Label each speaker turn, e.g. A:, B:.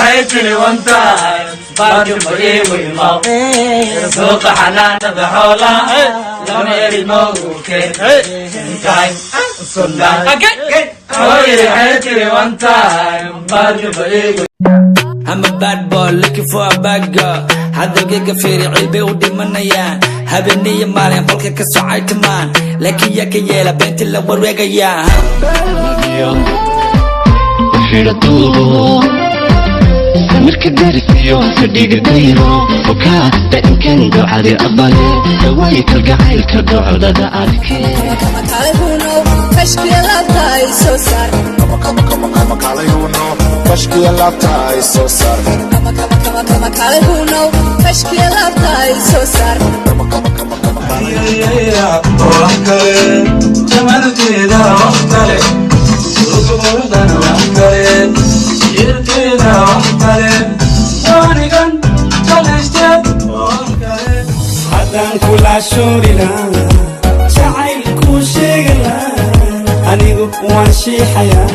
A: حيتني وانت برجو مريم الماء سوق حنان بحولا لما يرموك كاي سلطان حوالي حيتني وانت برجو مريم.
B: I'm a bad boy looking for a bad girl. hadalkayga fiiri cilbay u dhimanayaan habeenniyo maalin qolka ka socay tamaan laakiin yaa ka yeela beenta la wareegayaa
C: samirka darisiyo fadhiga dayro okaa daimkan ducadi aqbale dawaayi kalgacaylka docdada adkee
D: haddaan kula shoorina jacaylkuu sheegala anigu waan shiixayaa